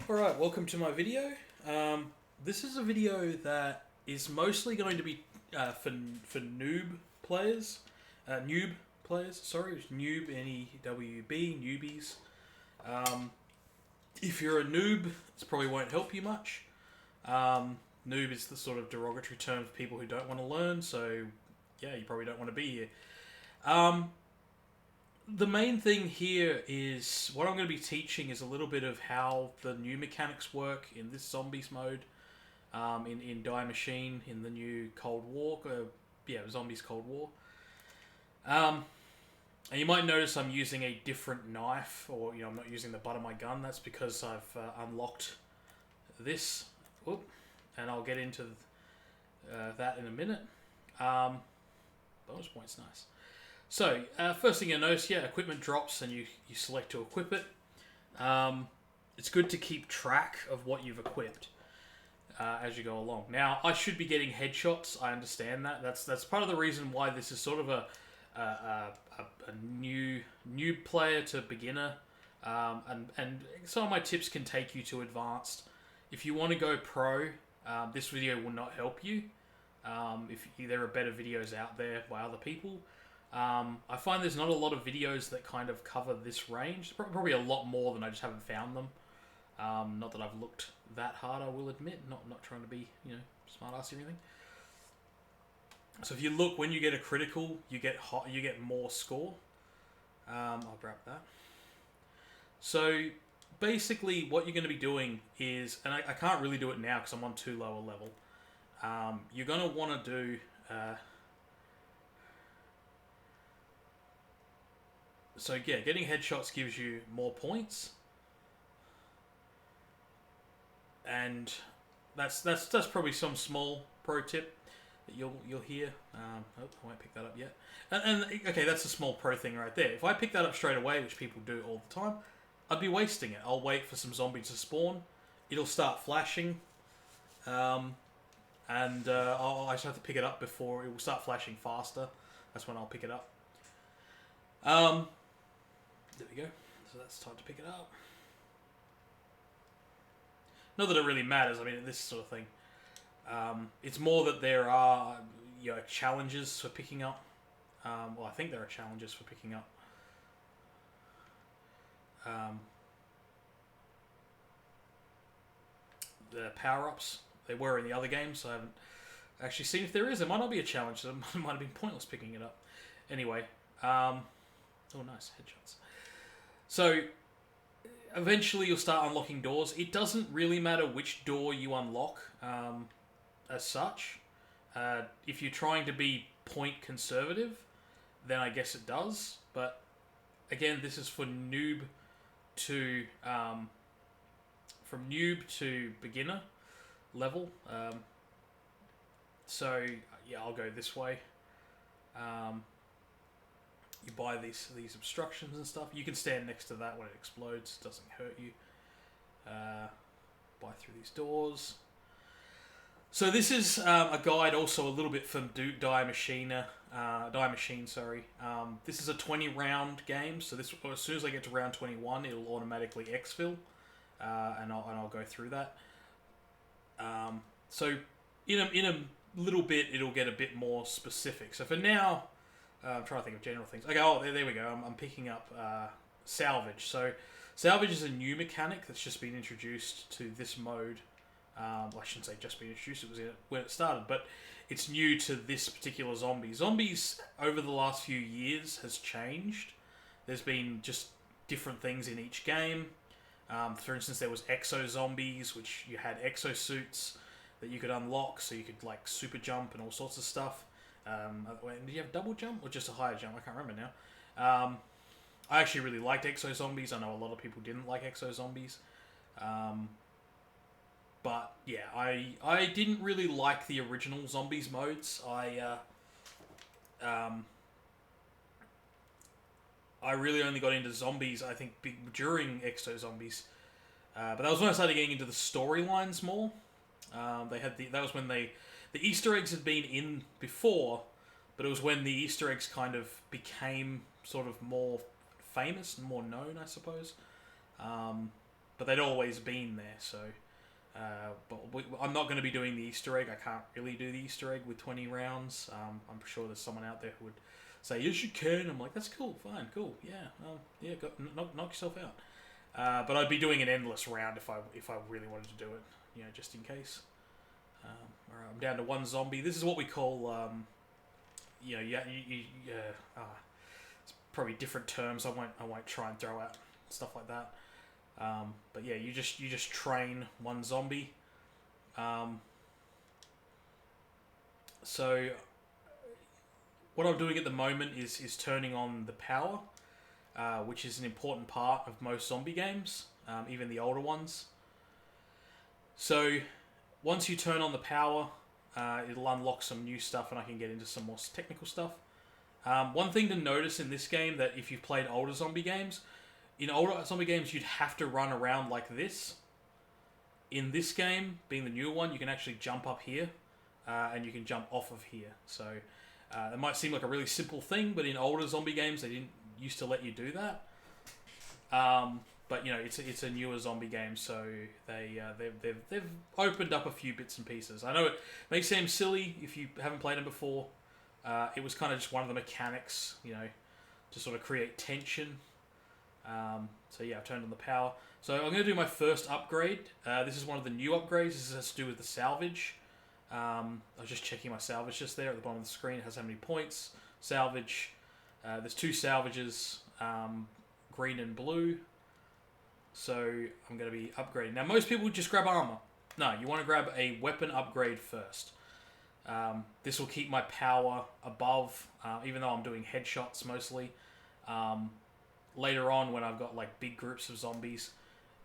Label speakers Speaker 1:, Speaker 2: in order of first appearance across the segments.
Speaker 1: Alright, welcome to my video. This is a video that is mostly going to be for Newb players. Newb players, sorry. It's Newb, N-E-W-B, newbies. If you're a noob, this probably won't help you much. Noob is the sort of derogatory term for people who don't want to learn, so yeah, you probably don't want to be here. The main thing here is, what I'm going to be teaching is a little bit of how the new mechanics work in this zombies mode, in Die Machine, in the new Cold War, Zombies Cold War. And you might notice I'm using a different knife, or I'm not using the butt of my gun. That's because I've unlocked this, and I'll get into that in a minute. Bonus points, nice. So, first thing you'll notice, equipment drops and you select to equip it. It's good to keep track of what you've equipped as you go along. Now, I should be getting headshots, I understand that. That's part of the reason why this is sort of a new player to beginner. And some of my tips can take you to advanced. If you want to go pro, this video will not help you. If there are better videos out there by other people. I find there's not a lot of videos that kind of cover this range. Probably a lot more than I just haven't found them. Not that I've looked that hard, I will admit. Not trying to be, smart ass or anything. So if you look, when you get a critical, you get more score. I'll grab that. So basically, what you're going to be doing is, and I can't really do it now because I'm on too low a level. You're going to want to do. So yeah, getting headshots gives you more points, and that's probably some small pro tip that you'll hear. I won't pick that up yet. And okay, that's a small pro thing right there. If I pick that up straight away, which people do all the time, I'd be wasting it. I'll wait for some zombies to spawn. It'll start flashing, and I just have to pick it up before it will start flashing faster. That's when I'll pick it up. There we go. So that's time to pick it up. Not that it really matters. I mean, this sort of thing. It's more that there are challenges for picking up. Well, I think there are challenges for picking up. The power-ups. They were in the other games, so I haven't actually seen if there is. There might not be a challenge, so it might have been pointless picking it up. Anyway. Oh, nice. Headshots. So, eventually you'll start unlocking doors. It doesn't really matter which door you unlock, as such. If you're trying to be point conservative, then I guess it does. But, again, this is for noob to, from noob to beginner level. So, yeah, I'll go this way. You buy these obstructions and stuff. You can stand next to that when it explodes. It doesn't hurt you. Buy through these doors. So this is a guide also a little bit from Die Machine. This is a 20-round game. So this, as soon as I get to round 21, it'll automatically exfil. And I'll go through that. So in a little bit, it'll get a bit more specific. So for now, I'm trying to think of general things. Okay, there we go. I'm picking up salvage. So salvage is a new mechanic that's just been introduced to this mode. Well, I shouldn't say just been introduced. It was when it started, but it's new to this particular zombie. Zombies over the last few years has changed. There's been just different things in each game. For instance, there was exo zombies, which you had exosuits that you could unlock, so you could like super jump and all sorts of stuff. Did you have double jump or just a higher jump? I can't remember now. I actually really liked exo zombies. I know a lot of people didn't like exo zombies. But yeah, I didn't really like the original zombies modes. I really only got into zombies, I think, during exo zombies. But that was when I started getting into the storylines more. That was when the Easter eggs had been in before, but it was when the Easter eggs kind of became sort of more famous and more known, I suppose. but they'd always been there. So, I'm not going to be doing the Easter egg. I can't really do the Easter egg with 20 rounds. I'm sure there's someone out there who would say, yes, you can. I'm like, that's cool, fine, cool, yeah, knock yourself out. But I'd be doing an endless round if I really wanted to do it, just in case. Alright, I'm down to one zombie. This is what we call, it's probably different terms. I won't try and throw out stuff like that. But yeah, you just train one zombie. So what I'm doing at the moment is turning on the power, which is an important part of most zombie games, even the older ones. So once you turn on the power, it'll unlock some new stuff, and I can get into some more technical stuff. One thing to notice in this game, that if you've played older zombie games, in older zombie games you'd have to run around like this. In this game, being the newer one, you can actually jump up here, and you can jump off of here. So it might seem like a really simple thing, but in older zombie games they didn't used to let you do that. But it's a newer zombie game, so they've opened up a few bits and pieces. I know it may seem silly if you haven't played them before. It was kind of just one of the mechanics, to sort of create tension. So yeah, I've turned on the power. So I'm going to do my first upgrade. This is one of the new upgrades. This has to do with the salvage. I was just checking my salvage just there at the bottom of the screen. It has how many points. Salvage. There's 2 salvages, green and blue. So I'm going to be upgrading. Now most people just grab armor. No, you want to grab a weapon upgrade first. This will keep my power above, even though I'm doing headshots mostly. Later on, when I've got like big groups of zombies,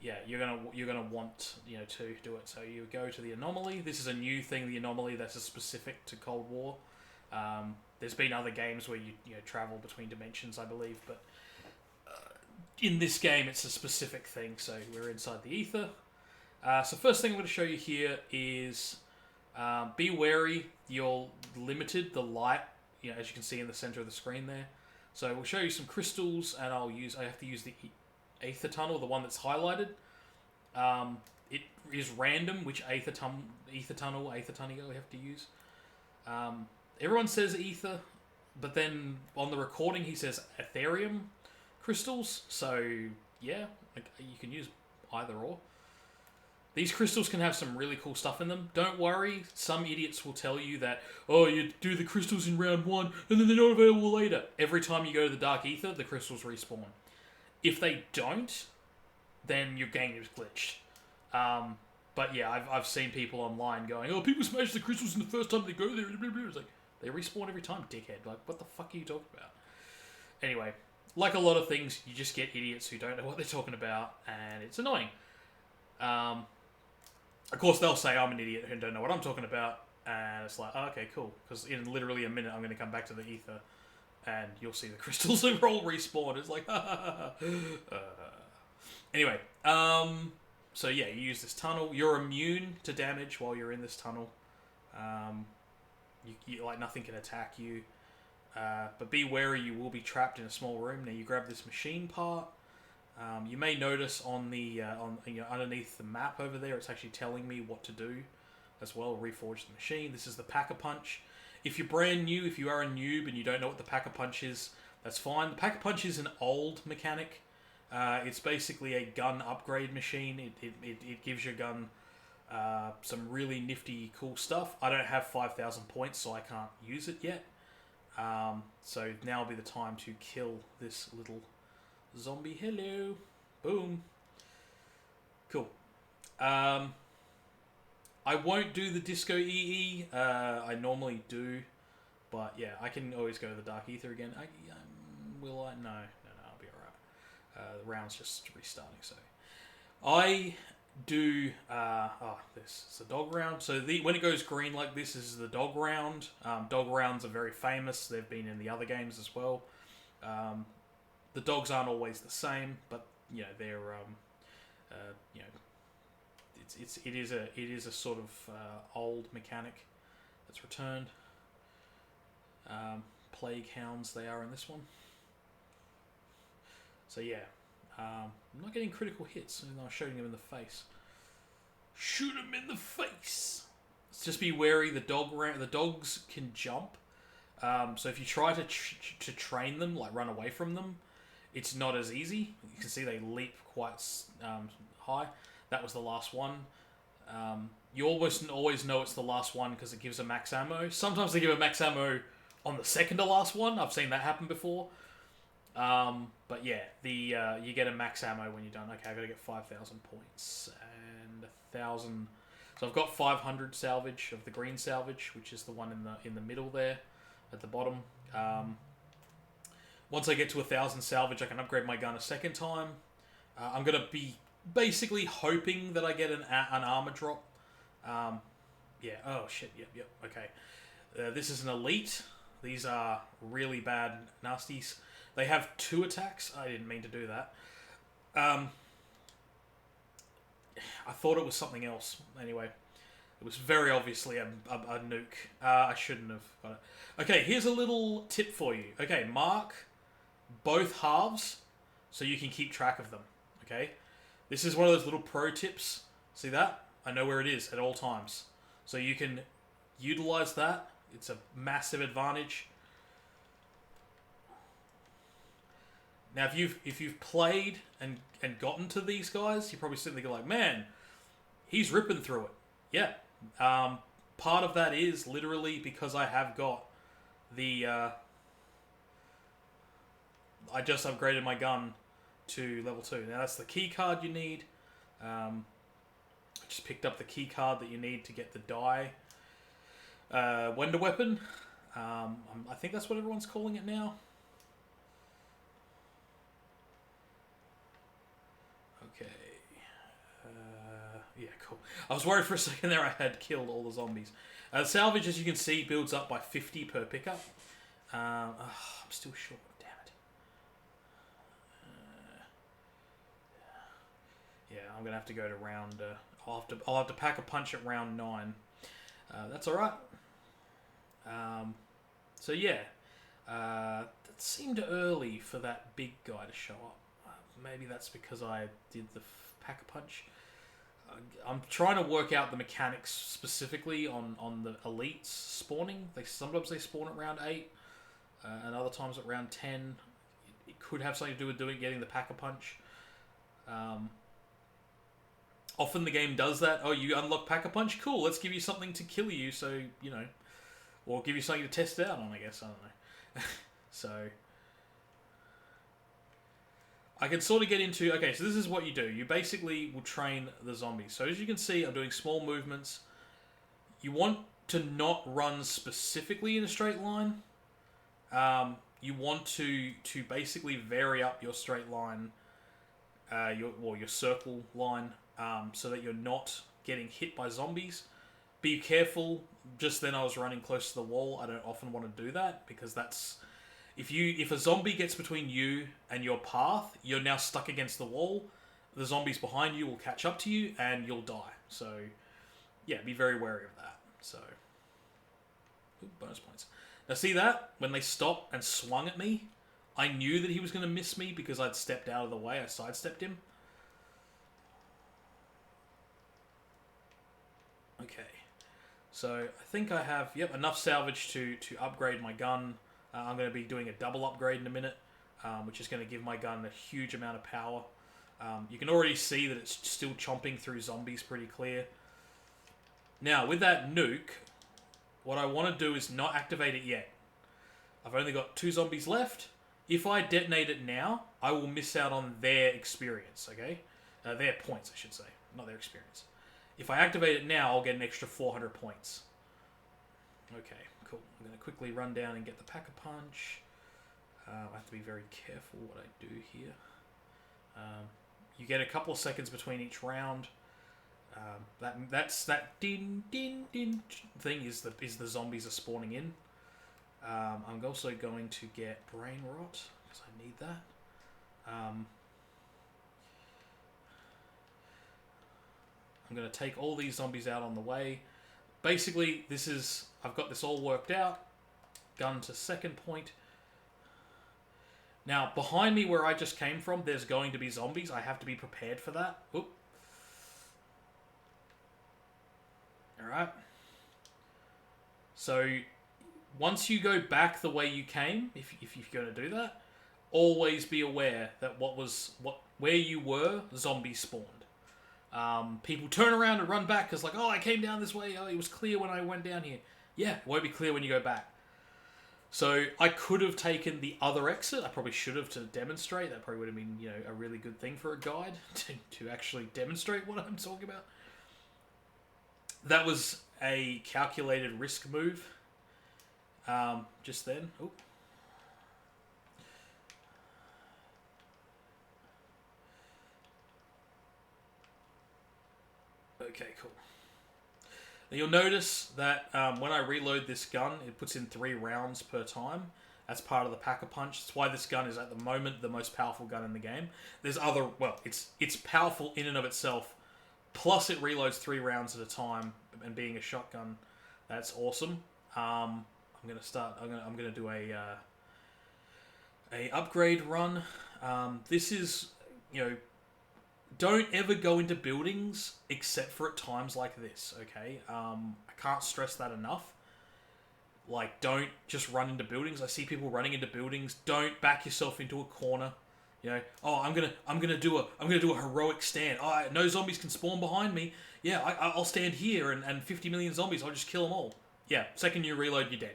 Speaker 1: yeah, you're gonna want to do it. So you go to the anomaly. This is a new thing, the anomaly, that's specific to Cold War. There's been other games where you travel between dimensions, I believe, but in this game it's a specific thing. So we're inside the ether. So first thing I'm going to show you here is be wary. You're limited, the light, as you can see in the center of the screen there. So we'll show you some crystals, and I have to use the Aether Tunnel, the one that's highlighted. It is random which Aether Tunnel we have to use. Everyone says ether, but then on the recording he says Ethereum crystals. So yeah, you can use either or. These crystals can have some really cool stuff in them. Don't worry, some idiots will tell you that, oh, you do the crystals in round 1 and then they're not available later. Every time you go to the Dark Ether, the crystals respawn. If they don't, then your game is glitched. But yeah, I've seen people online going, oh, people smash the crystals in the first time they go there. It's like, they respawn every time, dickhead. Like, what the fuck are you talking about? Anyway, like a lot of things, you just get idiots who don't know what they're talking about, and it's annoying. Of course, they'll say I'm an idiot who don't know what I'm talking about, and it's like, oh, okay, cool. Because in literally a minute, I'm going to come back to the ether, and you'll see the crystals are all respawn. It's like, Anyway, so yeah, you use this tunnel. You're immune to damage while you're in this tunnel. You like, nothing can attack you. But be wary, you will be trapped in a small room. Now you grab this machine part. You may notice on the underneath the map over there, it's actually telling me what to do as well. Reforge the machine. This is the Pack-a-Punch. If you're brand new, if you are a noob and you don't know what the Pack-a-Punch is, that's fine. The Pack-a-Punch is an old mechanic. It's basically a gun upgrade machine. It gives your gun some really nifty, cool stuff. I don't have 5,000 points, so I can't use it yet. So now will be the time to kill this little zombie. Hello. Boom. Cool. I won't do the Disco EE. I normally do. But yeah, I can always go to the Dark Ether again. Will I? No, I'll be alright. The round's just restarting, so. I do... this is the dog round. So when it goes green like this is the dog round. Dog rounds are very famous. They've been in the other games as well. The dogs aren't always the same, but they're it is a sort of old mechanic that's returned. Plague hounds they are in this one. So yeah, I'm not getting critical hits, even though I'm shooting him in the face. Shoot him in the face! Just be wary, the dogs can jump. So if you try to train them, like run away from them, it's not as easy. You can see they leap quite high. That was the last one. You almost always know it's the last one because it gives a max ammo. Sometimes they give a max ammo on the second to last one. I've seen that happen before. But yeah, you get a max ammo when you're done. Okay, I've got to get 5,000 points and 1,000. So I've got 500 salvage of the green salvage, which is the one in the middle there, at the bottom. Once I get to 1,000 salvage, I can upgrade my gun a second time. I'm gonna be basically hoping that I get an armor drop. Yeah. Oh shit. Yep. Okay. This is an elite. These are really bad nasties. They have 2 attacks. I didn't mean to do that. I thought it was something else. Anyway, it was very obviously a nuke. I shouldn't have got it. Okay, here's a little tip for you. Okay, mark both halves so you can keep track of them. Okay, this is one of those little pro tips. See that? I know where it is at all times. So you can utilize that. It's a massive advantage. Now, if you've played and gotten to these guys, you're probably sitting there like, man, he's ripping through it. Yeah. Part of that is literally because I have got the... I just upgraded my gun to level 2. Now, that's the key card you need. I just picked up the key card that you need to get the die Wonder Weapon. I think that's what everyone's calling it now. Okay. Yeah, cool. I was worried for a second there I had killed all the zombies. Salvage, as you can see, builds up by 50 per pickup. I'm still short. Damn it. Yeah, I'm gonna have to go to round. I'll have to pack a punch at round 9. That's all right. So yeah, that seemed early for that big guy to show up. Maybe that's because I did the pack-a-punch. I'm trying to work out the mechanics specifically on the elites spawning. Sometimes they spawn at round 8, and other times at round 10. It could have something to do with getting the pack-a-punch. Often the game does that. Oh, you unlock pack-a-punch? Cool, let's give you something to kill you, so, you know. Or give you something to test it out on, I guess. I don't know. So... I can sort of get into... Okay, so this is what you do. You basically will train the zombies. So as you can see, I'm doing small movements. You want to not run specifically in a straight line. You want to basically vary up your straight line, your circle line, so that you're not getting hit by zombies. Be careful. Just then I was running close to the wall. I don't often want to do that because that's... If a zombie gets between you and your path, you're now stuck against the wall. The zombies behind you will catch up to you and you'll die. So, yeah, be very wary of that. So, ooh, bonus points. Now, see that? When they stopped and swung at me, I knew that he was going to miss me because I'd stepped out of the way. I sidestepped him. Okay. So, I think I have, enough salvage to upgrade my gun. I'm going to be doing a double upgrade in a minute, which is going to give my gun a huge amount of power. You can already see that it's still chomping through zombies pretty clear. Now, with that nuke, what I want to do is not activate it yet. I've only got 2 zombies left. If I detonate it now, I will miss out on their experience, okay? Their points, I should say, not their experience. If I activate it now, I'll get an extra 400 points. Okay. Cool. I'm going to quickly run down and get the pack-a-punch. I have to be very careful what I do here. You get a couple of seconds between each round. That din din din thing is the zombies are spawning in. I'm also going to get brain rot because I need that. I'm going to take all these zombies out on the way. Basically, I've got this all worked out. Gun to second point. Now, behind me where I just came from, there's going to be zombies. I have to be prepared for that. Oop. Alright. So, once you go back the way you came, if you're going to do that, always be aware that where you were, zombies spawned. People turn around and run back because like, oh, I came down this way. Oh, it was clear when I went down here. Yeah, it won't be clear when you go back. So I could have taken the other exit. I probably should have to demonstrate. That probably would have been, a really good thing for a guide to actually demonstrate what I'm talking about. That was a calculated risk move. Just then. Ooh. Okay, cool. Now you'll notice that when I reload this gun, it puts in 3 rounds per time. That's part of the Pack-a-Punch. That's why this gun is at the moment the most powerful gun in the game. There's other... Well, it's powerful in and of itself. Plus it reloads 3 rounds at a time. And being a shotgun, that's awesome. I'm gonna do a upgrade run. This is, don't ever go into buildings except for at times like this, okay? I can't stress that enough. Like, don't just run into buildings. I see people running into buildings. Don't back yourself into a corner. Oh, I'm gonna do a heroic stand. Oh, no zombies can spawn behind me. Yeah, I'll stand here and 50 million zombies. I'll just kill them all. Yeah, second you reload, you're dead.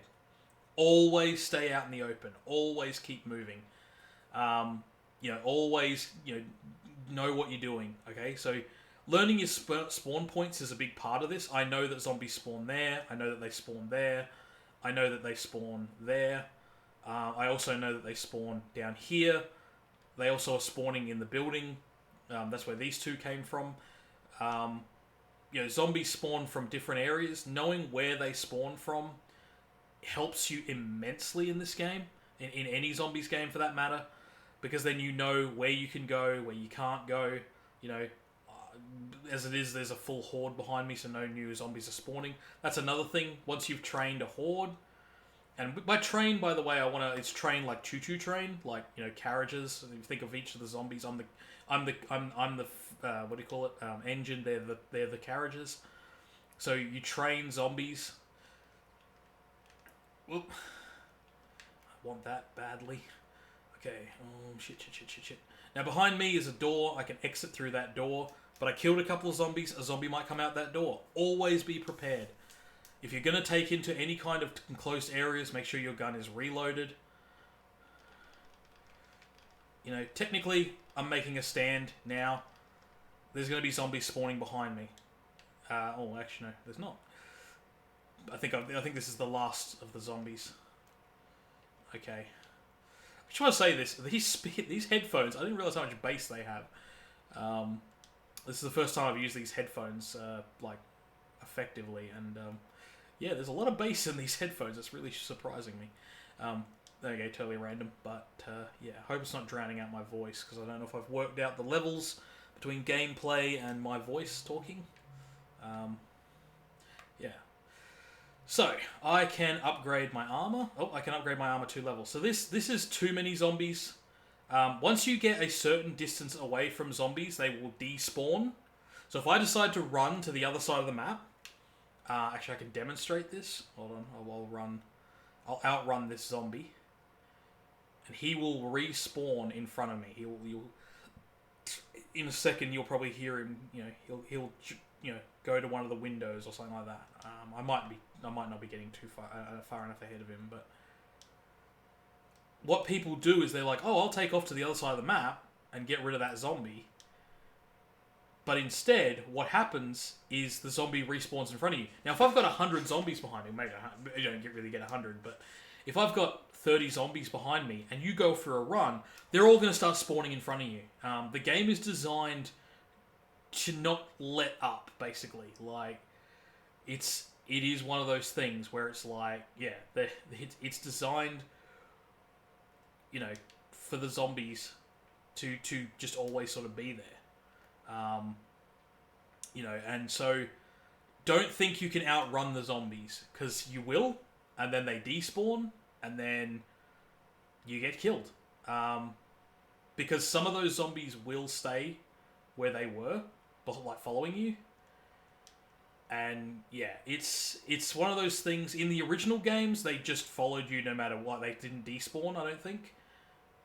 Speaker 1: Always stay out in the open. Always keep moving. Always know what you're doing. Okay, so learning your spawn points is a big part of this. I know that zombies spawn there. I know that they spawn there. I know that they spawn there. I also know that they spawn down here. They also are spawning in the building. That's where these two came from. Zombies spawn from different areas. Knowing where they spawn from helps you immensely in this game. In any zombies game for that matter. Because then you know where you can go, where you can't go. As it is, there's a full horde behind me, so no new zombies are spawning. That's another thing. Once you've trained a horde, and by train, by the way, it's train like choo-choo train, like carriages. You think of each of the zombies. I'm the what do you call it? Engine. They're the carriages. So you train zombies. Whoop. I want that badly. Okay. Oh, shit. Now, behind me is a door. I can exit through that door. But I killed a couple of zombies. A zombie might come out that door. Always be prepared. If you're going to take into any kind of enclosed areas, make sure your gun is reloaded. Technically, I'm making a stand now. There's going to be zombies spawning behind me. Actually, no, there's not. I think this is the last of the zombies. Okay. I just want to say this. These headphones, I didn't realise how much bass they have. This is the first time I've used these headphones, effectively. And, there's a lot of bass in these headphones. It's really surprising me. There you go, totally random. But, I hope it's not drowning out my voice, because I don't know if I've worked out the levels between gameplay and my voice talking. So, I can upgrade my armor. Oh, I can upgrade my armor 2 levels. So this is too many zombies. Once you get a certain distance away from zombies, they will despawn. So if I decide to run to the other side of the map, actually I can demonstrate this. Hold on, I'll outrun this zombie, and he will respawn in front of me. He'll in a second you'll probably hear him. He'll go to one of the windows or something like that. I might not be getting too far enough ahead of him, but what people do is they're like, oh, I'll take off to the other side of the map and get rid of that zombie. But instead, what happens is the zombie respawns in front of you. Now, if I've got 100 zombies behind me, maybe you don't really get 100, but if I've got 30 zombies behind me and you go for a run, they're all going to start spawning in front of you. The game is designed to not let up, basically. Like, it is one of those things where it's like, it's designed, for the zombies to just always sort of be there. And so don't think you can outrun the zombies, because you will, and then they despawn, and then you get killed. Because some of those zombies will stay where they were, like following you. And yeah, it's one of those things. In the original games, they just followed you no matter what. They didn't despawn, I don't think.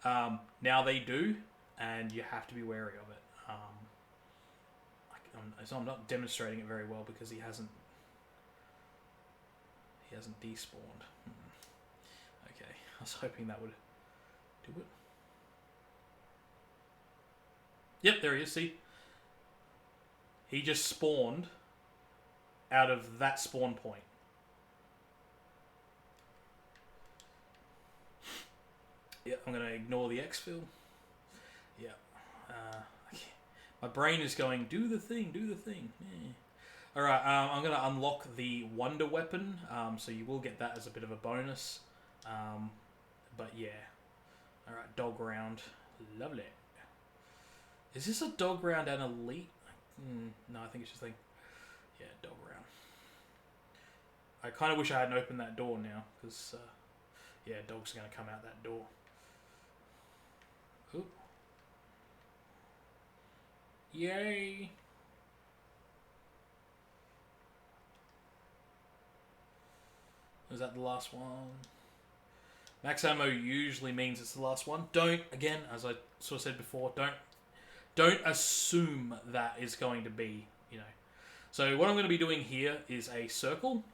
Speaker 1: Now they do, and you have to be wary of it. So I'm not demonstrating it very well because he hasn't despawned. Okay, I was hoping that would do it. Yep, there he is. See, he just spawned out of that spawn point. Yeah, I'm going to ignore the exfil. Yeah. My brain is going, do the thing. Yeah. Alright, I'm going to unlock the Wonder Weapon, so you will get that as a bit of a bonus. But yeah. Alright, dog round. Lovely. Is this a dog round and elite? No, I think it's just like... Yeah, dog round. I kind of wish I hadn't opened that door now, because... yeah, dogs are going to come out that door. Oop. Yay! Was that the last one? Max ammo usually means it's the last one. Don't, again, as I sort of said before, don't assume that is going to be, you know. So what I'm going to be doing here is a circle.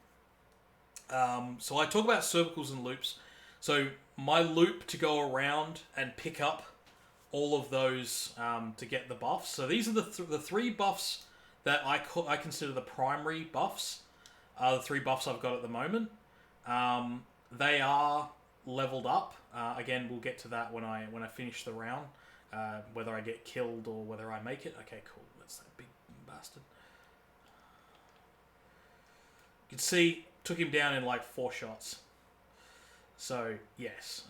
Speaker 1: So I talk about circles and loops. So my loop to go around and pick up all of those to get the buffs. So these are the three buffs that I consider the primary buffs. The three buffs I've got at the moment. They are leveled up. Again, we'll get to that when I finish the round. Whether I get killed or whether I make it. Okay, cool. That's that big bastard. You can see, took him down in like 4 shots. So, yes.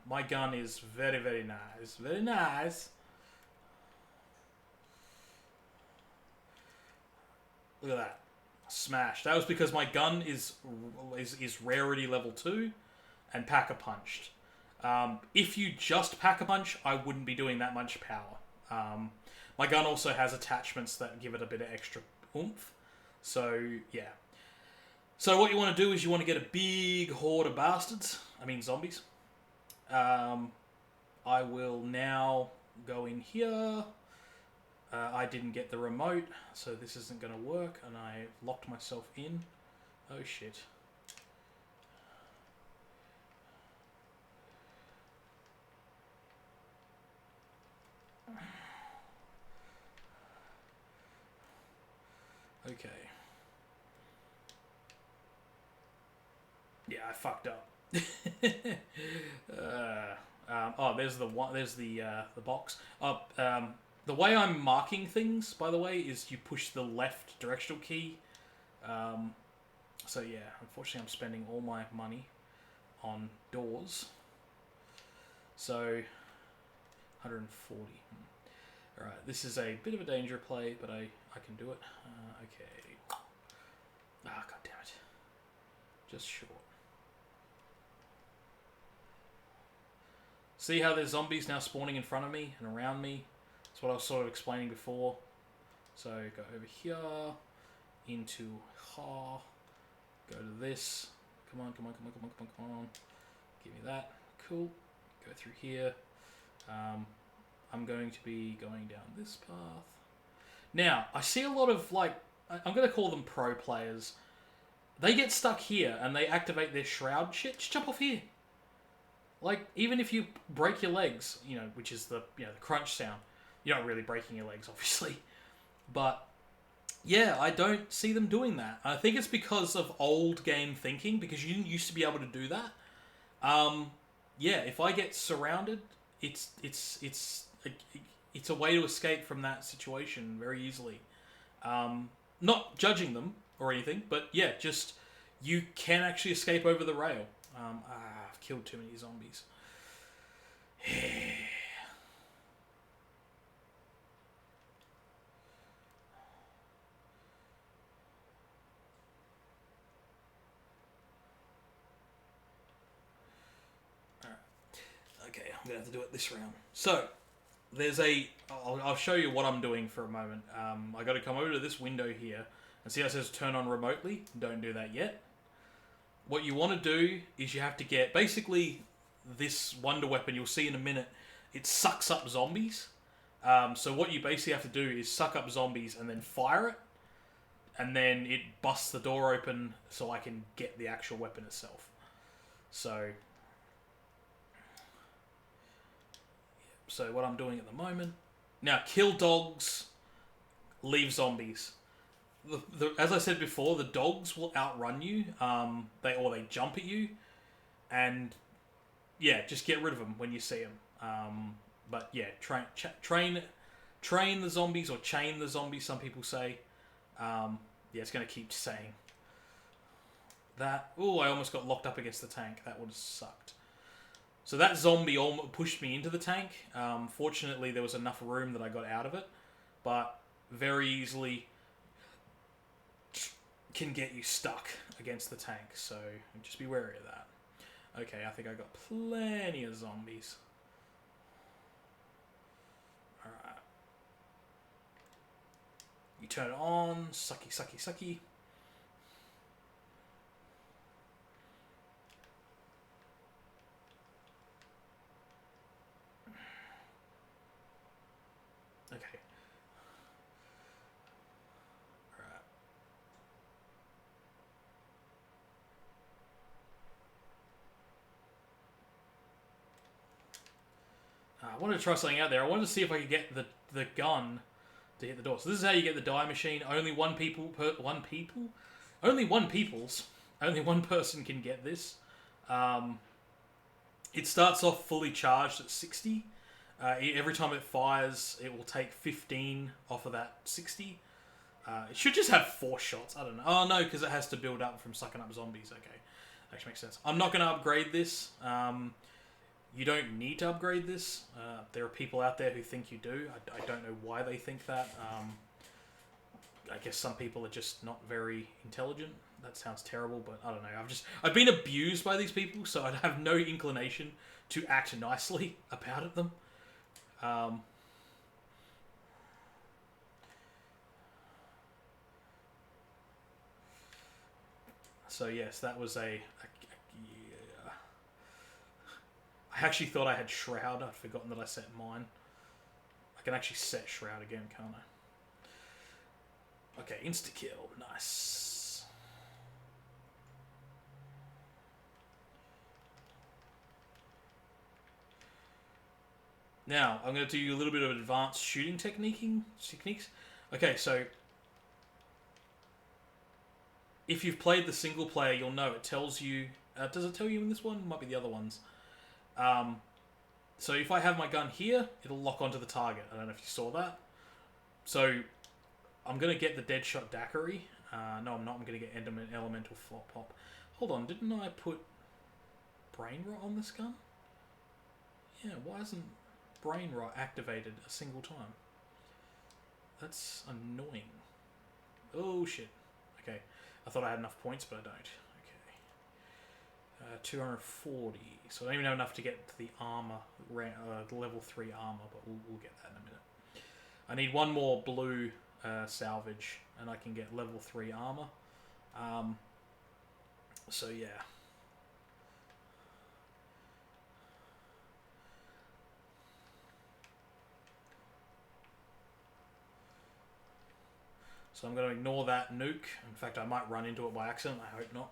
Speaker 1: My gun is very, very nice. Very nice. Look at that. Smashed. That was because my gun is rarity level 2 and Pack-a-Punched. If you just Pack-a-Punch, I wouldn't be doing that much power. My gun also has attachments that give it a bit of extra oomph. So, yeah. So what you want to do is you want to get a big horde of bastards. I mean zombies. I will now go in here. I didn't get the remote, so this isn't going to work, and I locked myself in. Oh shit. Okay. Yeah, I fucked up. Oh, there's the one. There's the box. The way I'm marking things, by the way, is you push the left directional key. So yeah, unfortunately, I'm spending all my money on doors. So 140. All right, this is a bit of a danger play, but I can do it. Okay. Ah, god damn it. Just short. See how there's zombies now spawning in front of me and around me? That's what I was sort of explaining before. So go over here, into ha, go to this. Come on. Give me that. Cool. Go through here. I'm going to be going down this path. Now, I see a lot of, like, I'm going to call them pro players. They get stuck here and they activate their shroud shit. Just jump off here. Like, even if you break your legs, you know, which is the, you know, the crunch sound, you're not really breaking your legs, obviously. But, yeah, I don't see them doing that. I think it's because of old game thinking, because you didn't used to be able to do that. Yeah, if I get surrounded, it's a way to escape from that situation very easily. Not judging them or anything, but yeah, just you can actually escape over the rail. I've killed too many zombies. Alright. Okay, I'm going to have to do it this round. So, there's a... I'll show you what I'm doing for a moment. I got to come over to this window here and see how it says turn on remotely. Don't do that yet. What you want to do is you have to get... Basically, this wonder weapon you'll see in a minute, it sucks up zombies. So what you basically have to do is suck up zombies and then fire it. And then it busts the door open so I can get the actual weapon itself. So what I'm doing at the moment... Now, kill dogs, leave zombies. As I said before, the dogs will outrun you. They jump at you. And, yeah, just get rid of them when you see them. But, yeah, train the zombies, or chain the zombies, some people say. Yeah, it's going to keep saying that. Oh, I almost got locked up against the tank. That would have sucked. So that zombie almost pushed me into the tank. Fortunately, there was enough room that I got out of it. But very easily can get you stuck against the tank. So just be wary of that. Okay, I think I got plenty of zombies. Alright. You turn it on. Sucky, sucky, sucky. Okay. Alright. I wanted to try something out there. I wanted to see if I could get the gun to hit the door. So this is how you get the die machine. Only one person can get this. It starts off fully charged at 60. Every time it fires, it will take 15 off of that 60. It should just have 4 shots. I don't know. Oh, no, because it has to build up from sucking up zombies. Okay. Actually makes sense. I'm not going to upgrade this. You don't need to upgrade this. There are people out there who think you do. I don't know why they think that. I guess some people are just not very intelligent. That sounds terrible, but I don't know. I've been abused by these people, so I have no inclination to act nicely about them. So yes, that was yeah. I actually thought I had Shroud. I'd forgotten that I set mine. I can actually set Shroud again, can't I? Okay, insta-kill. Nice. Now, I'm going to do a little bit of advanced shooting techniques. Okay, so if you've played the single player, you'll know it tells you... does it tell you in this one? It might be the other ones. So if I have my gun here, it'll lock onto the target. I don't know if you saw that. So I'm going to get the Deadshot Daiquiri. No, I'm not. I'm going to get Elemental Pop. Hold on, didn't I put Brain Rot on this gun? Yeah, why isn't Brain Rot activated a single time? That's annoying. Oh, shit. Okay. I thought I had enough points, but I don't. Okay. 240. So I don't even have enough to get to the armor, level 3 armor, but we'll get that in a minute. I need one more blue salvage, and I can get level 3 armor. So yeah. So I'm going to ignore that nuke. In fact, I might run into it by accident. I hope not.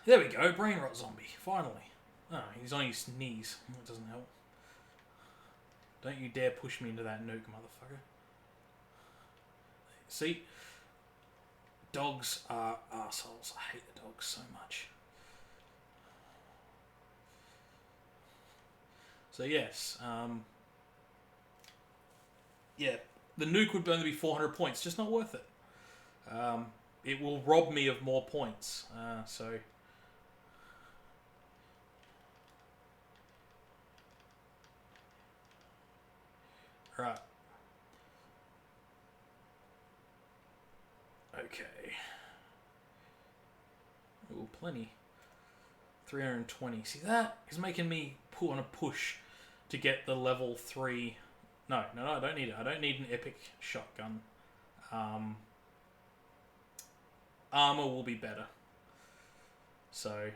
Speaker 1: There we go. Brain Rot zombie. Finally. Oh, he's on his knees. That doesn't help. Don't you dare push me into that nuke, motherfucker. See? Dogs are assholes. I hate the dogs so much. So yes. Yeah. The nuke would only be 400 points. Just not worth it. It will rob me of more points. So... Right. Okay. Ooh, plenty. 320. See, that is making me put on a push to get the level 3. No, I don't need it. I don't need an epic shotgun. Armor will be better. So,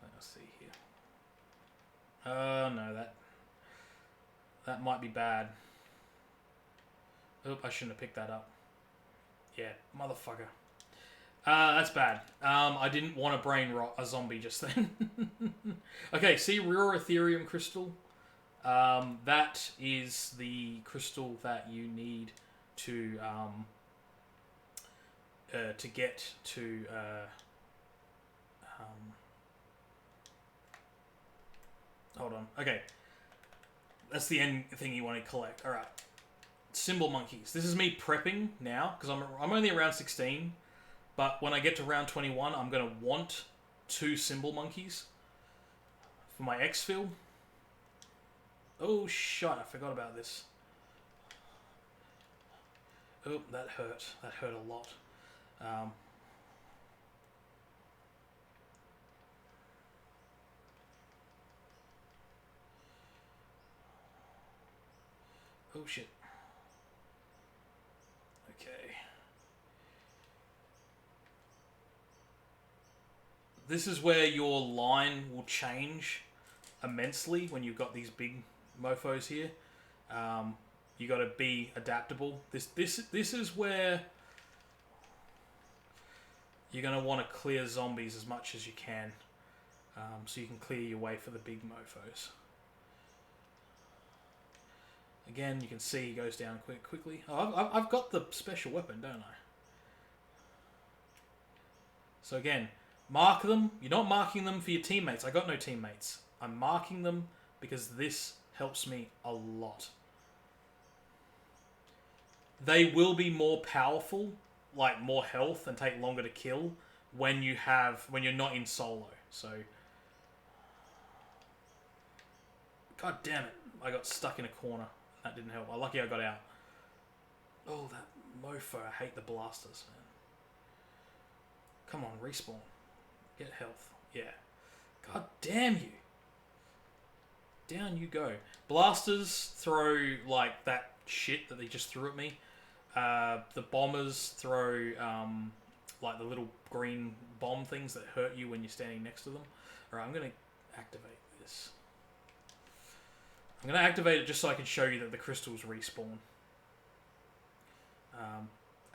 Speaker 1: let's see here. No, that might be bad. Oop, I shouldn't have picked that up. Yeah, motherfucker. That's bad. I didn't want to brain rot a zombie just then. Okay, see, raw Ethereum crystal. That is the crystal that you need to get to hold on. Okay, that's the end thing you want to collect. All right, symbol monkeys. This is me prepping now because I'm only around 16. But when I get to round 21, I'm going to want 2 symbol monkeys for my exfil. Oh, shit, I forgot about this. Oh, that hurt. That hurt a lot. Oh, shit. Okay. This is where your line will change immensely when you've got these big mofos here. You got to be adaptable. This is where you're going to want to clear zombies as much as you can, so you can clear your way for the big mofos. Again, you can see he goes down quickly. Oh, I've got the special weapon, don't I? So again, mark them. You're not marking them for your teammates. I got no teammates. I'm marking them because this helps me a lot. They will be more powerful, like more health, and take longer to kill when you're not in solo. So, god damn it, I got stuck in a corner. That didn't help. Lucky I got out. Oh, that mofo! I hate the blasters, man. Come on, respawn. Get health. Yeah. God damn you. Down you go. Blasters throw, like, that shit that they just threw at me. The bombers throw, like, the little green bomb things that hurt you when you're standing next to them. Alright, I'm going to activate this. I'm going to activate it just so I can show you that the crystals respawn.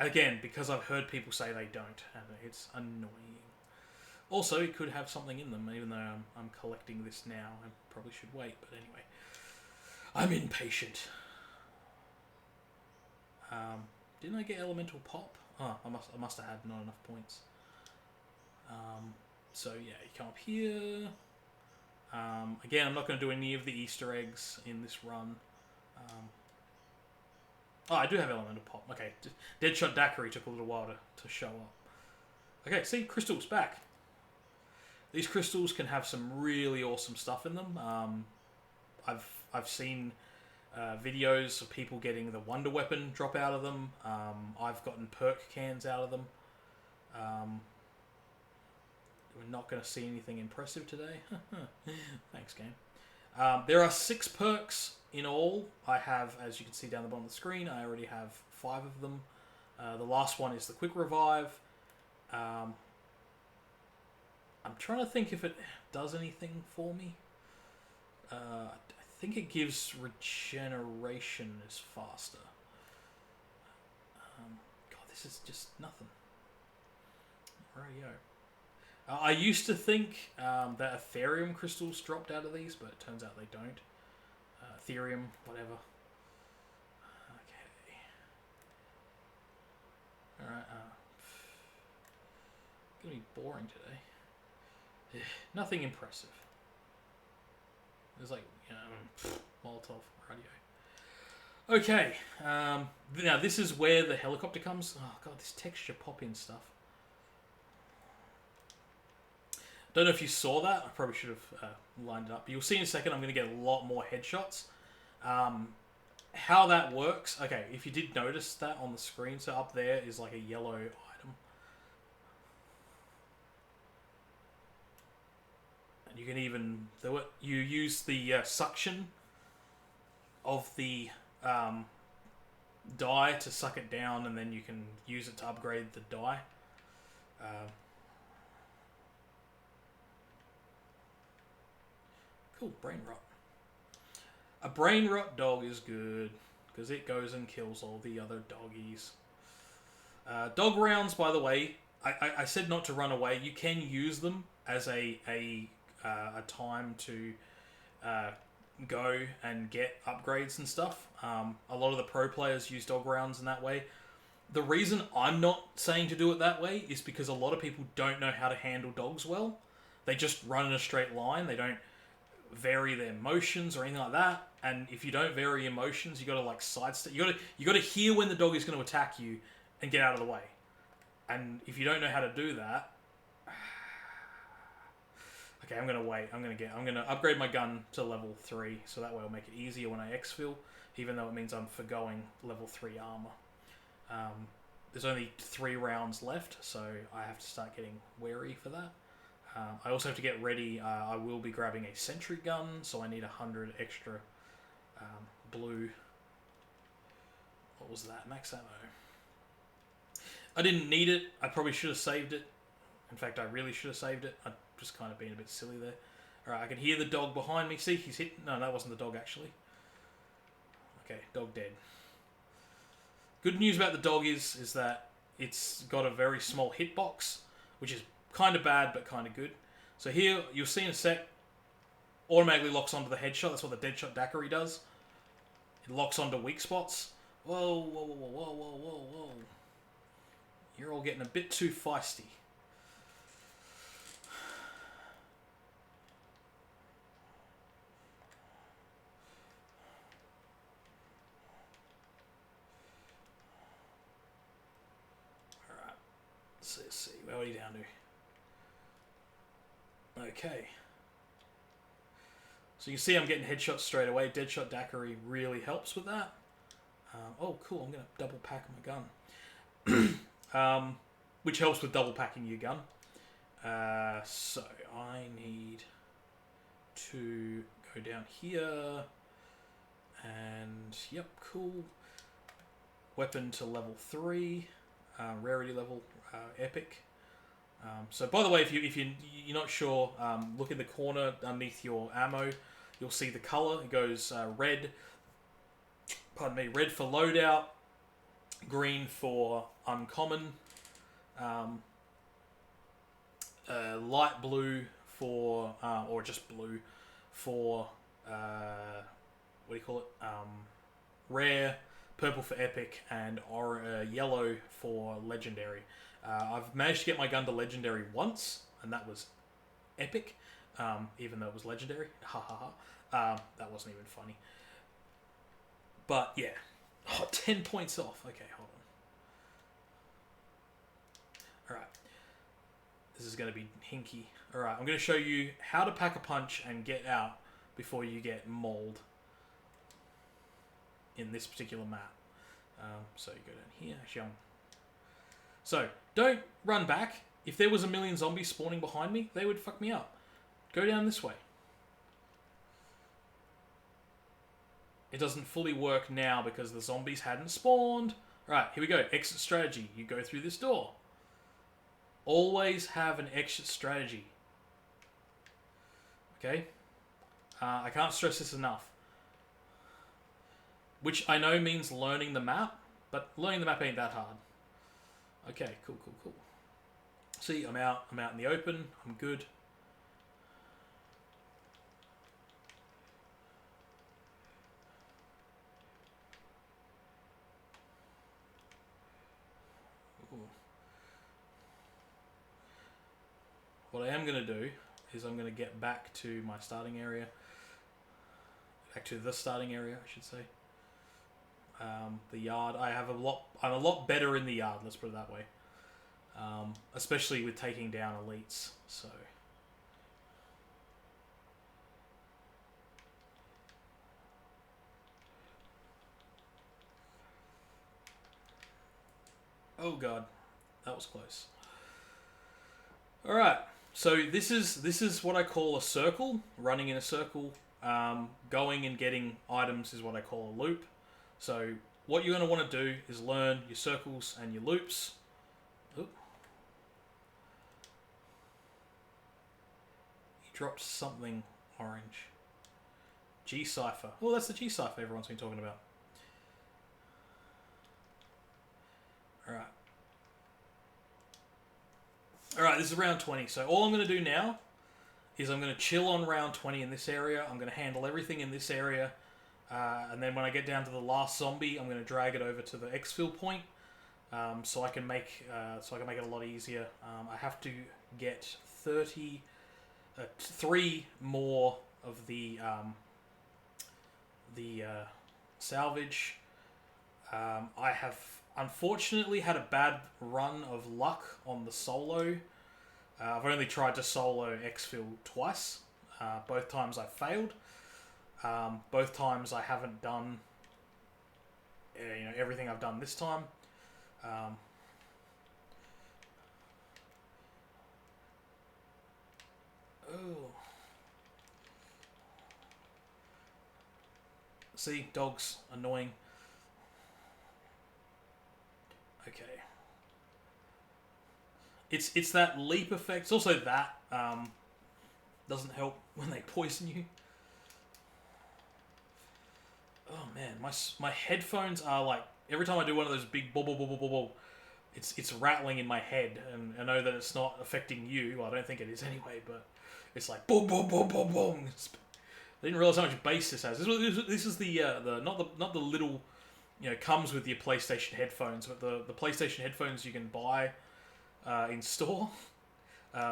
Speaker 1: Again, because I've heard people say they don't, and it's annoying. Also, it could have something in them, even though I'm collecting this now. I probably should wait, but anyway. I'm impatient. Didn't I get elemental pop? Oh, I must have had not enough points. So yeah, you come up here. Again, I'm not going to do any of the Easter eggs in this run. Oh, I do have elemental pop. Okay, Deadshot Daiquiri took a little while to show up. Okay, see, crystals back. These crystals can have some really awesome stuff in them. I've seen videos of people getting the Wonder Weapon drop out of them. I've gotten perk cans out of them. We're not going to see anything impressive today. Thanks, game. There are 6 perks in all. I have, as you can see down the bottom of the screen, I already have 5 of them. The last one is the Quick Revive. I'm trying to think if it does anything for me. I think it gives regeneration is faster. God, this is just nothing. Rightio. I used to think that Ethereum crystals dropped out of these, but it turns out they don't. Ethereum, whatever. Okay. Alright. It's going to be boring today. Nothing impressive. There's like, Molotov radio. Okay. Now, this is where the helicopter comes. Oh, God, this texture pop-in stuff. Don't know if you saw that. I probably should have lined it up. But you'll see in a second I'm going to get a lot more headshots. How that works... Okay, if you did notice that on the screen, so up there is like a yellow item. You can even you use the suction of the dye to suck it down, and then you can use it to upgrade the dye. Cool, brain rot. A brain rot dog is good because it goes and kills all the other doggies. Dog rounds, by the way, I said not to run away. You can use them as a time to go and get upgrades and stuff. A lot of the pro players use dog rounds in that way. The reason I'm not saying to do it that way is because a lot of people don't know how to handle dogs well. They just run in a straight line. They don't vary their motions or anything like that. And if you don't vary your motions, you got to like sidestep. You got to hear when the dog is going to attack you and get out of the way. And if you don't know how to do that, okay, I'm gonna wait. I'm gonna upgrade my gun to level 3, so that way I'll make it easier when I exfil, even though it means I'm forgoing level 3 armor. There's only 3 rounds left, so I have to start getting wary for that. I also have to get ready. I will be grabbing a sentry gun, so I need 100 extra blue. What was that? Max ammo. I didn't need it. I probably should have saved it. In fact, I really should have saved it. I just kind of been a bit silly there. Alright, I can hear the dog behind me. See, he's hit. No, that wasn't the dog, actually. Okay, dog dead. Good news about the dog is that it's got a very small hitbox, which is kind of bad, but kind of good. So here, you'll see in a sec, automatically locks onto the headshot. That's what the deadshot daiquiri does. It locks onto weak spots. Whoa, whoa, whoa, whoa, whoa, whoa, whoa, whoa. You're all getting a bit too feisty. Alright. Let's see. Where are you down to? Okay. So you can see I'm getting headshots straight away. Deadshot daiquiri really helps with that. Oh, cool. I'm going to double pack my gun. Which helps with double packing your gun. So I need to go down here. And, yep, cool. Weapon to level 3. Rarity level, epic. So, by the way, if you're not sure, look in the corner underneath your ammo. You'll see the color. It goes red. Pardon me. Red for loadout. Green for uncommon. Light blue for, or just blue for, what do you call it? Rare. Purple for epic, and yellow for legendary. I've managed to get my gun to legendary once, and that was epic, even though it was legendary. Ha ha ha. That wasn't even funny. But yeah. Oh, 10 points off. Okay, hold on. Alright. This is going to be hinky. Alright, I'm going to show you how to pack a punch and get out before you get mauled in this particular map. So you go down here. Actually, So, don't run back. If there was a million zombies spawning behind me, they would fuck me up. Go down this way. It doesn't fully work now because the zombies hadn't spawned. Right, here we go. Exit strategy. You go through this door. Always have an exit strategy. Okay? I can't stress this enough. Which I know means learning the map, but learning the map ain't that hard. Okay, cool, cool, cool. See, I'm out in the open. I'm good. Ooh. What I am going to do is I'm going to get back to my starting area. Back to the starting area, I should say. The yard. I'm a lot better in the yard, let's put it that way. Especially with taking down elites, so. Oh god, that was close. Alright, So this is what I call a circle. Running in a circle, going and getting items is what I call a loop. So what you're going to want to do is learn your circles and your loops. Oop. He dropped something orange. G cipher. Oh, that's the G cipher everyone's been talking about. Alright. Alright, this is round 20. So all I'm going to do now is I'm going to chill on round 20 in this area. I'm going to handle everything in this area. And then when I get down to the last zombie, I'm going to drag it over to the exfil point. So I can make it a lot easier. I have to get 3 more of the salvage. I have unfortunately had a bad run of luck on the solo. I've only tried to solo exfil twice. Both times I failed. Both times I haven't done everything I've done this time. See, dogs, annoying. Okay. It's that leap effect. It's also that doesn't help when they poison you. Oh man, my headphones are like, every time I do one of those big bubble bubble bubble, it's rattling in my head, and I know that it's not affecting you. Well, I don't think it is anyway, but it's like boom boom boom boom boom. I didn't realize how much bass this has. This is the not the little, comes with your PlayStation headphones, but the PlayStation headphones you can buy in store.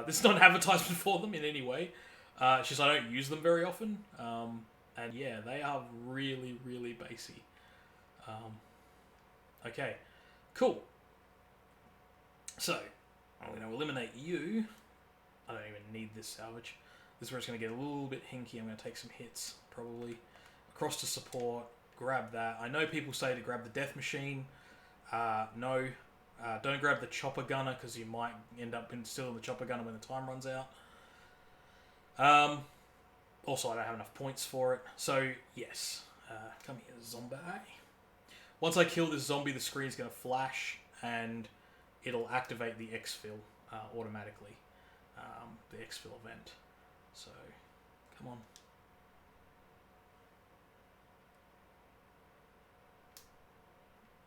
Speaker 1: This is not an advertisement for them in any way. It's just I don't use them very often. And yeah, they are really, really bassy. Okay, cool. So, I'm going to eliminate you. I don't even need this salvage. This is where it's going to get a little bit hinky. I'm going to take some hits, probably. Across to support, grab that. I know people say to grab the death machine. No. Don't grab the chopper gunner, because you might end up still in the chopper gunner when the time runs out. Also, I don't have enough points for it. So, yes. Come here, zombie. Once I kill this zombie, the screen's going to flash, and it'll activate the exfil automatically. The exfil event. So, come on.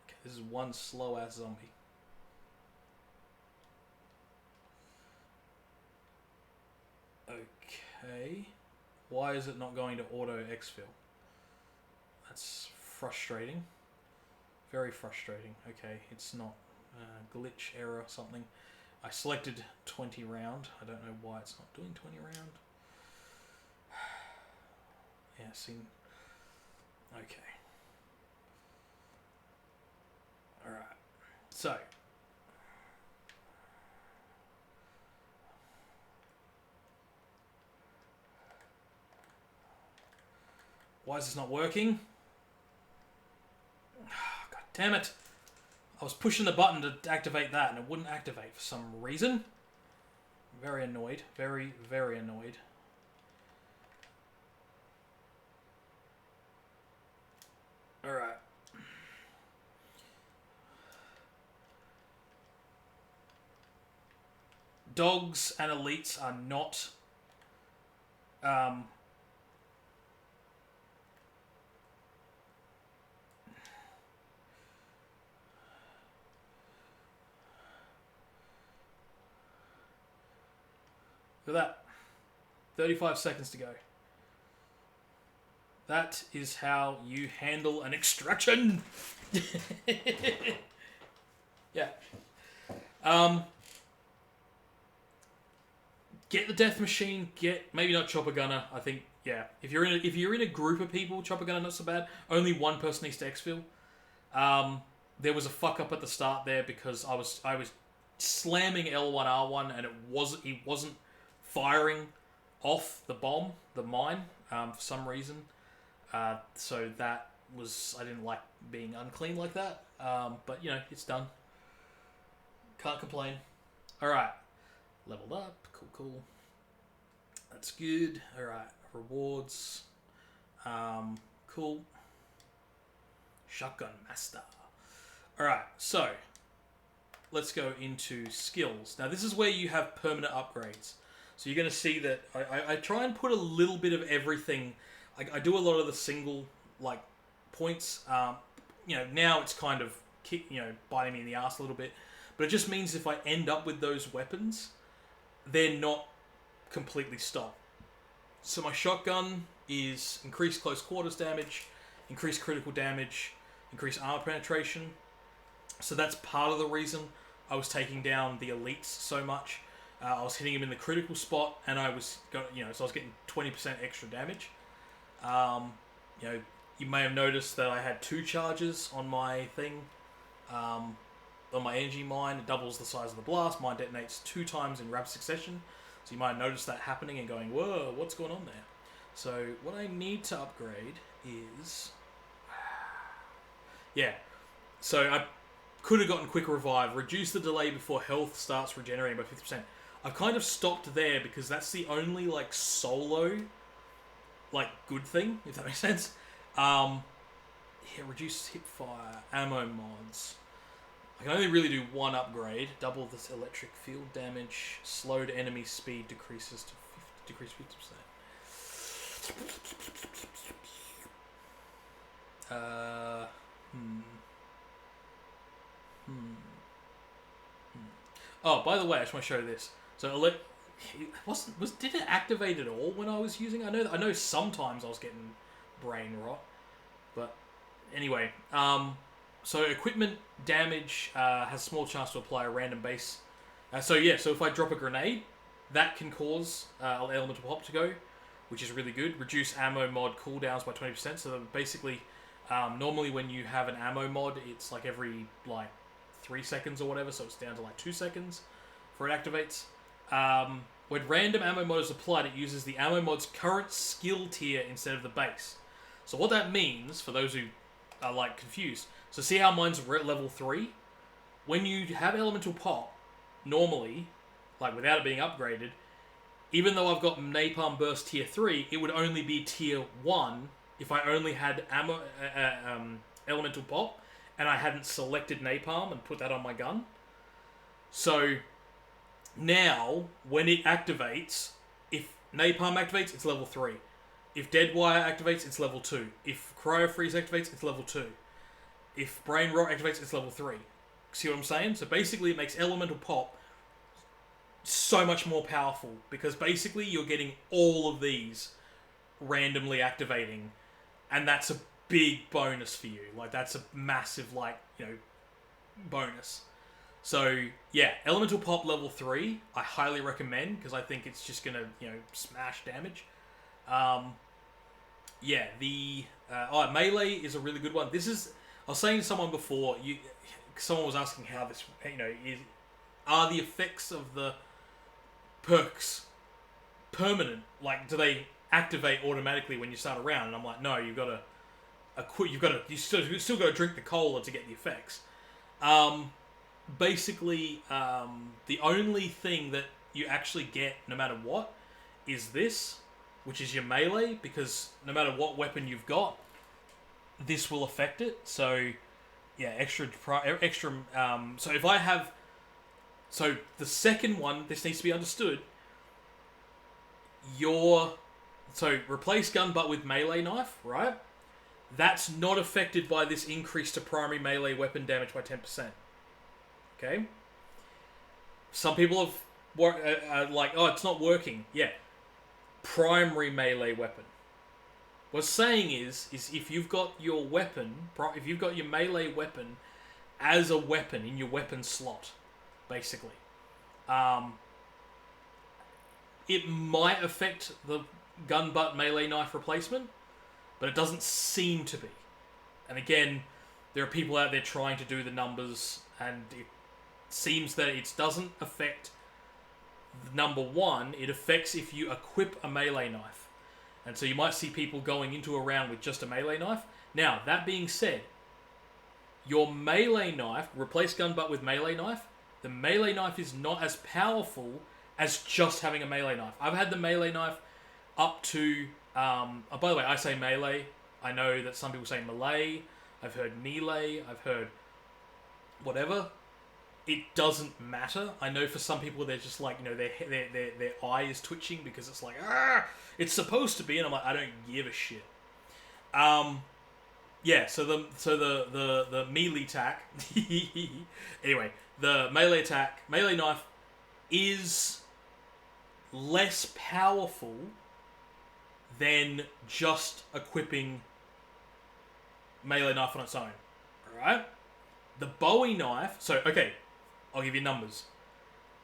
Speaker 1: Okay, this is one slow-ass zombie. Okay. Why is it not going to auto exfil? That's frustrating. Very frustrating. Okay, it's not glitch error or something. I selected 20 round. I don't know why it's not doing 20 round. Yeah, see. Okay. Alright. So. Why is this not working? God damn it. I was pushing the button to activate that and it wouldn't activate for some reason. Very annoyed. Very, very annoyed. Alright. Dogs and elites are not... Look at that. 35 seconds to go. That is how you handle an extraction. Yeah. Get the death machine. Get maybe not chopper gunner. I think yeah. If you're in a group of people, chopper gunner not so bad. Only one person needs to exfil. There was a fuck up at the start there because I was slamming L1R1 and he wasn't firing off the bomb, the mine, for some reason. So that was... I didn't like being unclean like that. But, it's done. Can't complain. Alright. Leveled up. Cool. That's good. Alright. Rewards. Cool. Shotgun Master. Alright, so let's go into skills. Now this is where you have permanent upgrades. So you're going to see that I try and put a little bit of everything. I do a lot of the single points. Now it's kind of biting me in the ass a little bit. But it just means if I end up with those weapons, they're not completely stopped. So my shotgun is increased close quarters damage, increased critical damage, increased armor penetration. So that's part of the reason I was taking down the elites so much. I was hitting him in the critical spot, and so I was getting 20% extra damage. You may have noticed that I had 2 charges on my thing, on my energy mine. It doubles the size of the blast. Mine detonates 2 times in rapid succession. So you might have noticed that happening and going, whoa, what's going on there? So what I need to upgrade is... yeah. So I could have gotten quick revive. Reduce the delay before health starts regenerating by 50%. I've kind of stopped there because that's the only solo good thing, if that makes sense. Reduce hip fire, ammo mods. I can only really do 1 upgrade. Double this electric field damage. Slowed enemy speed decreases to 50%. Oh, by the way, I just want to show this. So did it activate at all when I was using it? I know sometimes I was getting brain rot, but anyway. So equipment damage has a small chance to apply a random base. So if I drop a grenade, that can cause elemental pop to go, which is really good. Reduce ammo mod cooldowns by 20%. So basically, normally when you have an ammo mod, it's every 3 seconds or whatever. So it's down to 2 seconds before it activates. When random ammo mod is applied, it uses the ammo mod's current skill tier instead of the base. So what that means, for those who are confused, so see how mine's level 3? When you have elemental pop, normally, without it being upgraded, even though I've got napalm burst tier 3, it would only be tier 1 if I only had elemental pop and I hadn't selected napalm and put that on my gun. So now, when it activates, if napalm activates, it's level 3. If dead wire activates, it's level 2. If cryo freeze activates, it's level 2. If brain rot activates, it's level 3. See what I'm saying? So basically, it makes elemental pop so much more powerful because basically you're getting all of these randomly activating, and that's a big bonus for you. That's a massive bonus. So yeah, elemental pop level 3 I highly recommend because I think it's just gonna smash damage. Melee is a really good one. I was saying to someone before, someone was asking how this are the effects of the perks permanent? Do they activate automatically when you start a round? And I'm like, no, you still got to drink the cola to get the effects. Basically, the only thing that you actually get no matter what is this, which is your melee, because no matter what weapon you've got, this will affect it. So yeah, extra. So if I have, the second one, this needs to be understood. Replace gun butt with melee knife, right? That's not affected by this increase to primary melee weapon damage by 10%. Okay? Some people have it's not working. Yeah. Primary melee weapon. What it's saying is if you've got your weapon, if you've got your melee weapon as a weapon in your weapon slot, basically, it might affect the gun butt melee knife replacement, but it doesn't seem to be. And again, there are people out there trying to do the numbers, and it seems that it doesn't affect number 1. It affects if you equip a melee knife. And so you might see people going into a round with just a melee knife. Now, that being said, your melee knife, replace gun butt with melee knife, the melee knife is not as powerful as just having a melee knife. I've had the melee knife up to... by the way, I say melee. I know that some people say melee. I've heard melee. I've heard whatever. It doesn't matter. I know for some people they're just like, their eye is twitching because it's like, it's supposed to be, and I'm like, I don't give a shit. Yeah, so the melee attack. Anyway, the melee attack, melee knife is less powerful than just equipping melee knife on its own. Alright? The Bowie knife... So, okay, I'll give you numbers.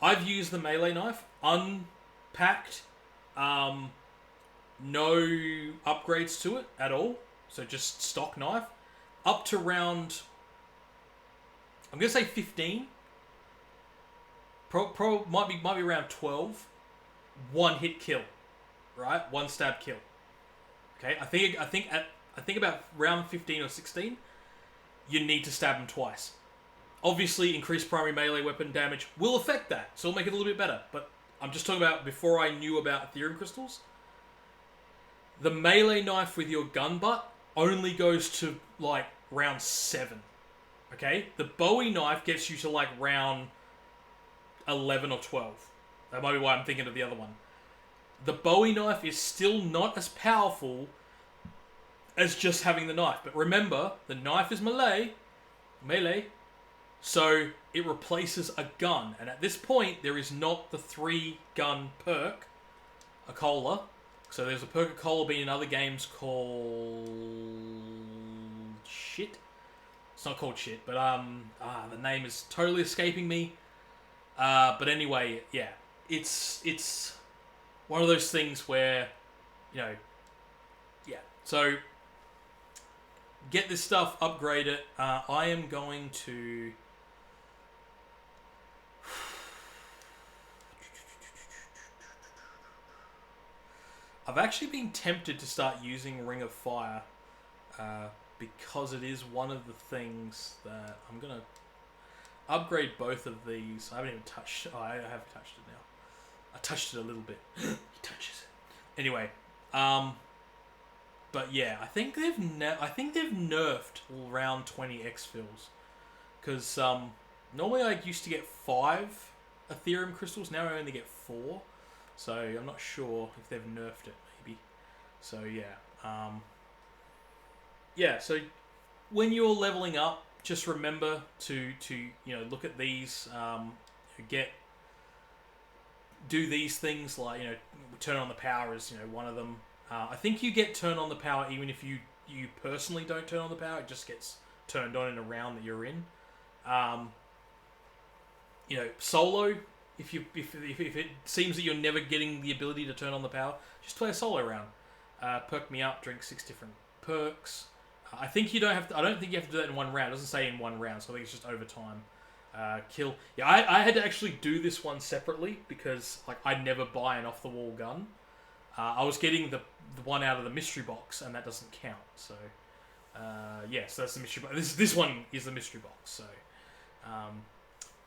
Speaker 1: I've used the melee knife, unpacked, no upgrades to it at all. So just stock knife. Up to round... I'm going to say 15. Might be around 12. One hit kill. Right? One stab kill. Okay? I think about round 15 or 16, you need to stab him twice. Obviously, increased primary melee weapon damage will affect that, so it'll make it a little bit better. But I'm just talking about before I knew about Ethereum crystals. The melee knife with your gun butt only goes to, like, round 7. Okay? The Bowie knife gets you to, like, round 11 or 12. That might be why I'm thinking of the other one. The Bowie knife is still not as powerful as just having the knife. But remember, the knife is melee, so it replaces a gun. And at this point, there is not the 3-gun perk, a cola. So there's a perk of cola being in other games called... shit? It's not called shit, but the name is totally escaping me. But anyway, yeah. It's one of those things where, yeah. So, get this stuff, upgrade it. I am going to... I've actually been tempted to start using Ring of Fire because it is one of the things that I'm going to upgrade both of these. I haven't even touched... Oh, I have touched it now. I touched it a little bit. He touches it. Anyway, but yeah, I think they've nerfed round 20 exfils, because normally I used to get 5 Ethereum crystals. Now I only get 4, so I'm not sure if they've nerfed it. Maybe. So yeah, yeah. So when you're leveling up, just remember to look at these, do these things, like, turn on the power is, one of them. I think you get turn on the power even if you personally don't turn on the power. It just gets turned on in a round that you're in. Solo, if it seems that you're never getting the ability to turn on the power, just play a solo round. Perk me up, drink 6 different perks. I think you don't have to, I don't think you have to do that in one round. It doesn't say in one round, so I think it's just over time. Kill. Yeah, I had to actually do this one separately because, like, I never buy an off-the-wall gun. I was getting the one out of the mystery box, and that doesn't count. So, so that's the mystery box. This one is the mystery box. So,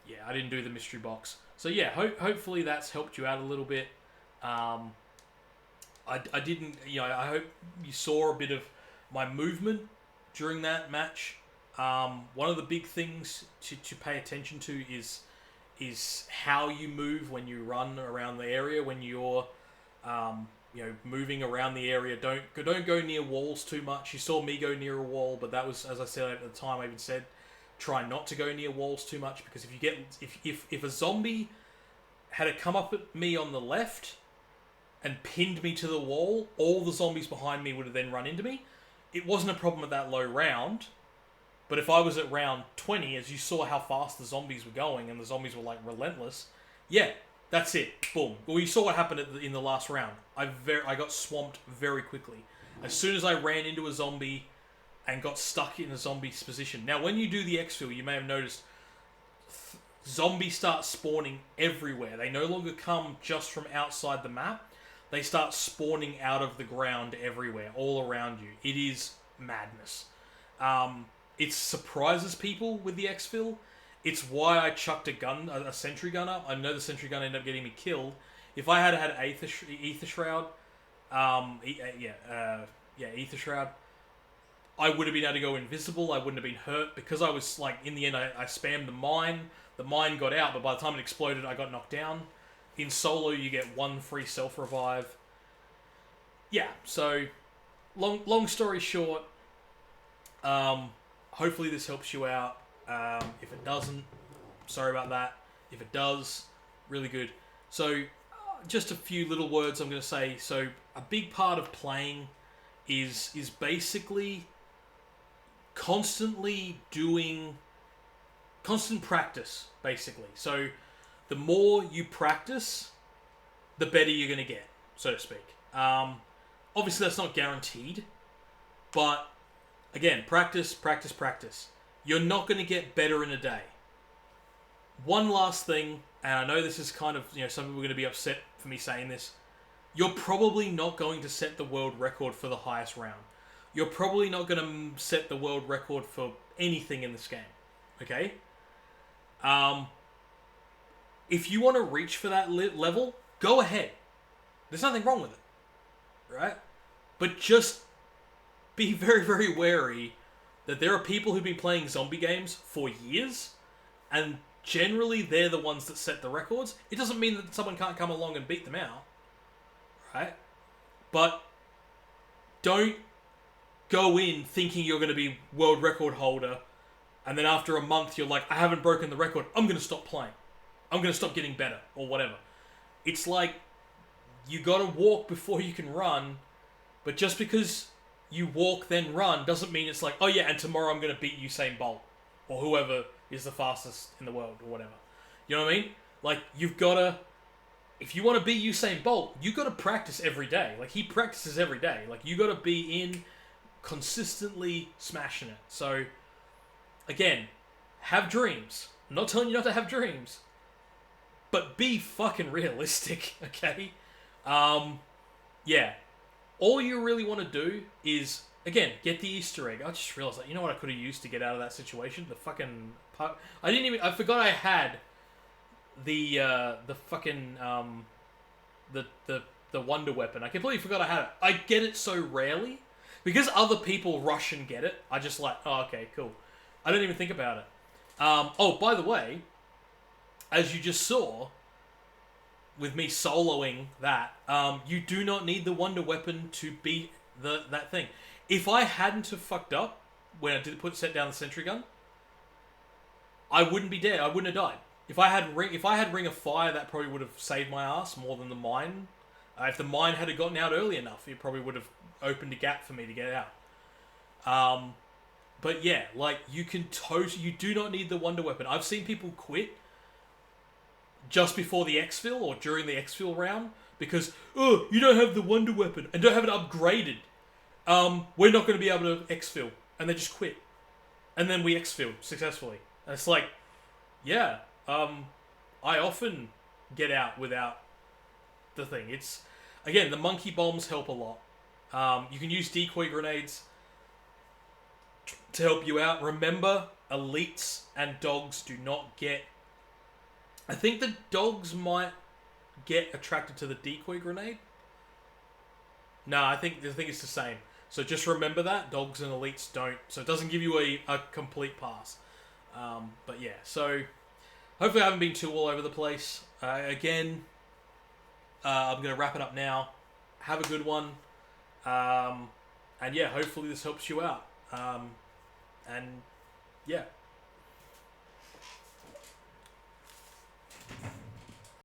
Speaker 1: yeah, I didn't do the mystery box. So yeah, hopefully that's helped you out a little bit. I didn't. I hope you saw a bit of my movement during that match. One of the big things to pay attention to is how you move when you run around the area. When you're moving around the area, don't go near walls too much. You saw me go near a wall, but that was, as I said at the time, I even said try not to go near walls too much, because if a zombie had come up at me on the left and pinned me to the wall, all the zombies behind me would have then run into me. It wasn't a problem at that low round. But if I was at round 20, as you saw how fast the zombies were going, and the zombies were, like, relentless, yeah, that's it. Boom. Well, you saw what happened in the last round. I got swamped very quickly. As soon as I ran into a zombie and got stuck in a zombie's position. Now, when you do the exfil, you may have noticed zombies start spawning everywhere. They no longer come just from outside the map. They start spawning out of the ground everywhere, all around you. It is madness. It surprises people with the exfil. It's why I chucked a sentry gun up. I know the sentry gun ended up getting me killed. If I had had Ether Shroud, Ether Shroud, I would have been able to go invisible. I wouldn't have been hurt because I was like, in the end, I spammed the mine. The mine got out, but by the time it exploded, I got knocked down. In solo, you get 1 free self revive. Yeah, so long story short, hopefully this helps you out. If it doesn't, sorry about that. If it does, really good. So, just a few little words I'm going to say. So, a big part of playing is basically constant practice, basically. So, the more you practice, the better you're going to get, so to speak. Obviously, that's not guaranteed, but again, practice. You're not going to get better in a day. One last thing, and I know this is kind of, some people are going to be upset for me saying this. You're probably not going to set the world record for the highest round. You're probably not going to set the world record for anything in this game. Okay? If you want to reach for that level, go ahead. There's nothing wrong with it. Right? But just be very, very wary that there are people who've been playing zombie games for years, and generally they're the ones that set the records. It doesn't mean that someone can't come along and beat them out. Right? But don't go in thinking you're going to be world record holder, and then after a month you're like, I haven't broken the record, I'm going to stop playing. I'm going to stop getting better, or whatever. It's like, you got to walk before you can run, but just because you walk then run doesn't mean it's like, oh yeah, and tomorrow I'm going to beat Usain Bolt, or whoever is the fastest in the world, or whatever. You know what I mean? Like, you've got to, if you want to be Usain Bolt, you got to practice every day. Like, he practices every day. Like, you got to be in consistently smashing it. So, again, have dreams. I'm not telling you not to have dreams, but be fucking realistic, okay? Yeah. All you really want to do is, again, get the Easter egg. I just realized that. You know what I could have used to get out of that situation? The fucking... I forgot I had the fucking... The wonder weapon. I completely forgot I had it. I get it so rarely. Because other people rush and get it, I just like, oh, okay, cool. I don't even think about it. Oh, by the way, as you just saw, with me soloing that, you do not need the wonder weapon to beat that thing. If I hadn't have fucked up when I set down the sentry gun, I wouldn't be dead. I wouldn't have died. If I had Ring of Fire, that probably would have saved my ass more than the mine. If the mine had gotten out early enough, it probably would have opened a gap for me to get out. But yeah, like, you do not need the wonder weapon. I've seen people quit just before the exfil or during the exfil round because, oh, you don't have the wonder weapon and don't have it upgraded. We're not going to be able to exfil. And they just quit. And then we exfil successfully. And it's like, yeah, I often get out without the thing. It's, again, the monkey bombs help a lot. You can use decoy grenades to help you out. Remember, elites and dogs do not get... I think the dogs might get attracted to the decoy grenade. No, I think it's the same. So just remember that. Dogs and elites don't. So it doesn't give you a complete pass. But yeah, so hopefully I haven't been too all over the place. Again, I'm going to wrap it up now. Have a good one. And yeah, hopefully this helps you out. And yeah.